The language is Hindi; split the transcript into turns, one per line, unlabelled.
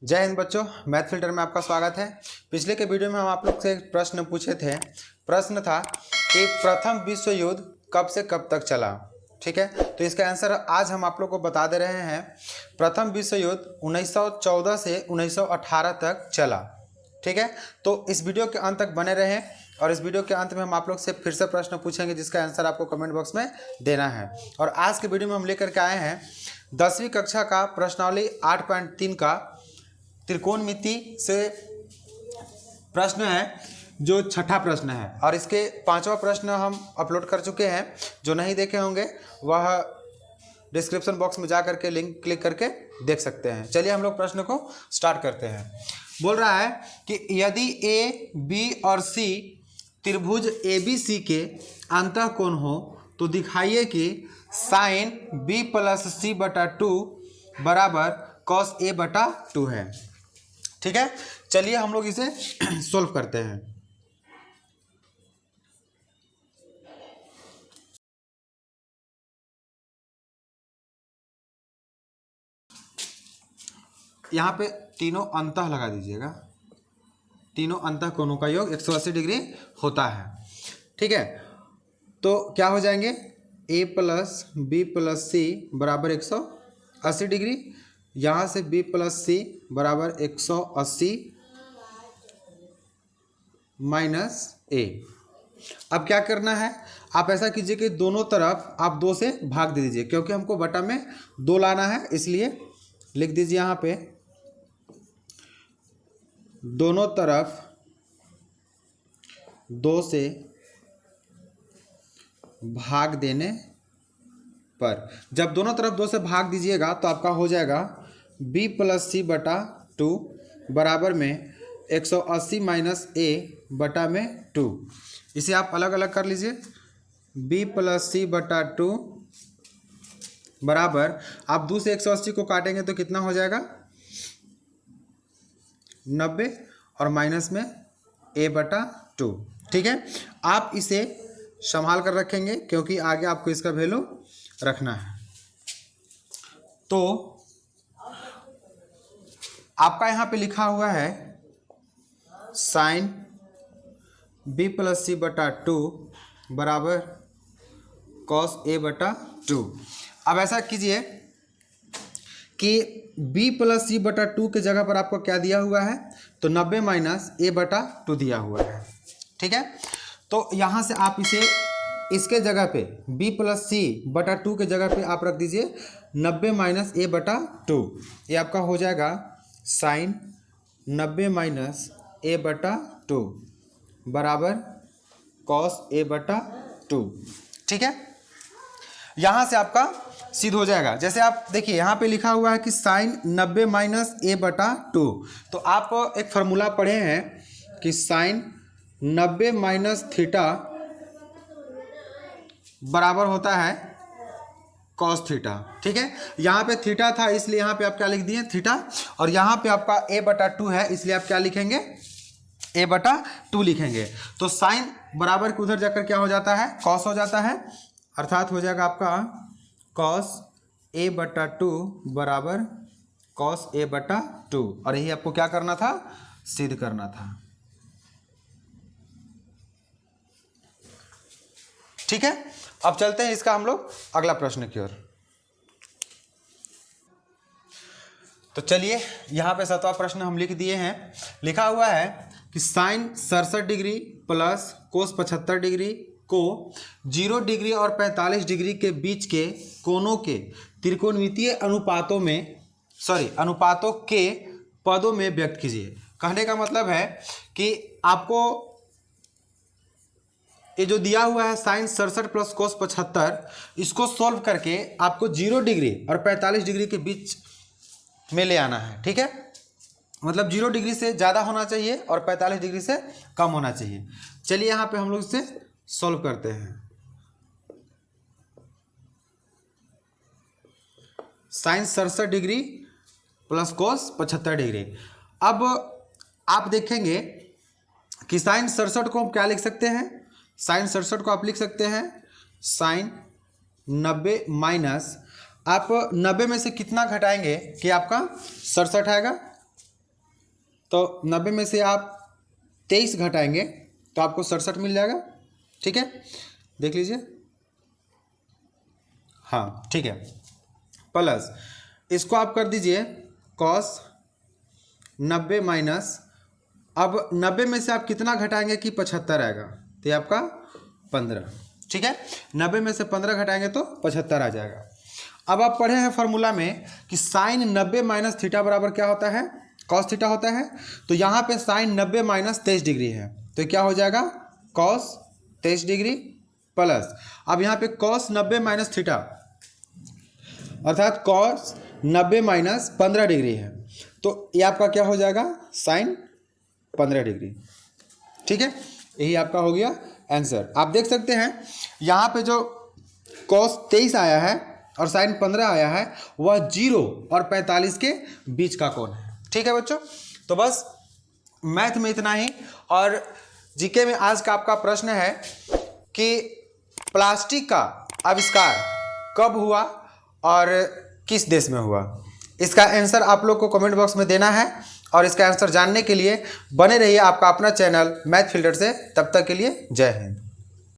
जय हिंद बच्चों, मैथ फिल्टर में आपका स्वागत है। पिछले के वीडियो में हम आप लोग से एक प्रश्न पूछे थे। प्रश्न था कि प्रथम विश्व युद्ध कब से कब तक चला। ठीक है, तो इसका आंसर आज हम आप लोग को बता दे रहे हैं। प्रथम विश्व युद्ध 1914 से 1918 तक चला। ठीक है, तो इस वीडियो के अंत तक बने रहें और इस वीडियो के अंत में हम आप लोग से फिर से प्रश्न पूछेंगे जिसका आंसर आपको कमेंट बॉक्स में देना है। और आज के वीडियो में हम लेकर के आए हैं 10वीं कक्षा का प्रश्नावली 8.3 का त्रिकोणमिति से प्रश्न है, जो छठा प्रश्न है। और इसके पांचवा प्रश्न हम अपलोड कर चुके हैं। जो नहीं देखे होंगे वह डिस्क्रिप्शन बॉक्स में जा करके लिंक क्लिक करके देख सकते हैं। चलिए हम लोग प्रश्न को स्टार्ट करते हैं। बोल रहा है कि यदि ए बी और सी त्रिभुज ए बी सी के अंतःकोण हो तो दिखाइए कि साइन बी प्लस सी बटा 2 बराबर कॉस ए बटा 2 है। ठीक है, चलिए हम लोग इसे सोल्व करते हैं। यहाँ पे तीनों अंतः लगा दीजिएगा। तीनों अंतः कोणों का योग 180 डिग्री होता है। ठीक है, तो क्या हो जाएंगे, a प्लस बी प्लस सी बराबर 180 डिग्री। यहाँ से b प्लस सी बराबर 180 माइनस a। अब क्या करना है, आप ऐसा कीजिए कि दोनों तरफ आप 2 से भाग दे दीजिए, क्योंकि हमको बटा में 2 लाना है। इसलिए लिख दीजिए यहाँ पे दोनों तरफ 2 से भाग देने पर, जब दोनों तरफ 2 से भाग दीजिएगा तो आपका हो जाएगा b प्लस सी बटा 2 बराबर में 180 माइनस a बटा में 2। इसे आप अलग अलग कर लीजिए। b प्लस सी बटा 2 बराबर, आप 2 से 180 को काटेंगे तो कितना हो जाएगा 90 और माइनस में a बटा 2। ठीक है, आप इसे संभाल कर रखेंगे क्योंकि आगे आपको इसका वैल्यू रखना है। तो आपका यहाँ पे लिखा हुआ है साइन b प्लस सी बटा 2 बराबर कॉस ए बटा 2। अब ऐसा कीजिए कि b प्लस सी बटा 2 के जगह पर आपको क्या दिया हुआ है, तो 90 माइनस ए बटा 2 दिया हुआ है। ठीक है, तो यहाँ से आप इसे इसके जगह पे b प्लस सी बटा 2 के जगह पे आप रख दीजिए 90 माइनस ए बटा 2। ये आपका हो जाएगा साइन 90 माइनस ए बटा 2 बराबर कॉस ए बटा 2। ठीक है, यहाँ से आपका सिद्ध हो जाएगा। जैसे आप देखिए यहाँ पे लिखा हुआ है कि साइन 90 माइनस ए बटा 2, तो आप एक फार्मूला पढ़े हैं कि साइन 90 माइनस थीटा बराबर होता है कॉस थीटा। ठीक है, यहाँ पे थीटा था इसलिए यहाँ पे आप क्या लिख दिए थीटा, और यहाँ पे आपका a बटा 2 है इसलिए आप क्या लिखेंगे a बटा 2 लिखेंगे। तो साइन बराबर के उधर जाकर क्या हो जाता है, कॉस हो जाता है, अर्थात हो जाएगा आपका कॉस a बटा 2 बराबर कॉस a बटा 2। और यही आपको क्या करना था, सिद्ध करना था। ठीक है, अब चलते हैं इसका हम लोग अगला प्रश्न की ओर। तो चलिए यहाँ पे 7वां प्रश्न हम लिख दिए हैं। लिखा हुआ है कि sine 67 degree plus cos 75 degree को 0 डिग्री और 45 डिग्री के बीच के कोणों के त्रिकोणमितीय अनुपातों के पदों में व्यक्त कीजिए। कहने का मतलब है कि आपको ये जो दिया हुआ है साइन 67 प्लस कोस 75, इसको सॉल्व करके आपको 0 डिग्री और 45 डिग्री के बीच में ले आना है। ठीक है, मतलब 0 डिग्री से ज़्यादा होना चाहिए और 45 डिग्री से कम होना चाहिए। चलिए यहाँ पे हम लोग इसे सॉल्व करते हैं। Sine 67 degree plus cos 75 degree. अब आप देखेंगे कि साइन 67 को हम क्या लिख सकते हैं, साइन 67 को आप लिख सकते हैं साइन 90 माइनस, आप 90 में से कितना घटाएंगे कि आपका 67 आएगा, तो 90 में से आप 23 घटाएंगे तो आपको 67 मिल जाएगा। ठीक है, देख लीजिए। हाँ ठीक है, प्लस इसको आप कर दीजिए cos 90 माइनस, अब 90 में से आप कितना घटाएंगे कि 75 आएगा, तो ये आपका 15। ठीक है, 90 में से 15 घटाएंगे तो 75 आ जाएगा। अब आप पढ़े हैं फॉर्मूला में कि साइन 90 माइनस थीटा बराबर क्या होता है, कॉस थीटा होता है। तो यहाँ पे साइन 90 माइनस 23 डिग्री है, तो क्या हो जाएगा कॉस 23 डिग्री प्लस, अब यहाँ पे कॉस 90 माइनस थीटा अर्थात कॉस 90 माइनस 15 डिग्री है, तो ये आपका क्या हो जाएगा साइन 15 डिग्री। ठीक है, यही आपका हो गया आंसर। आप देख सकते हैं यहाँ पे जो कॉस 23 आया है और साइन 15 आया है वह 0 और 45 के बीच का कोण है। ठीक है बच्चों, तो बस मैथ में इतना ही। और जीके में आज का आपका प्रश्न है कि प्लास्टिक का आविष्कार कब हुआ और किस देश में हुआ। इसका आंसर आप लोग को कमेंट बॉक्स में देना है और इसका आंसर जानने के लिए बने रहिए आपका अपना चैनल मैथ फिल्टर से। तब तक के लिए जय हिंद।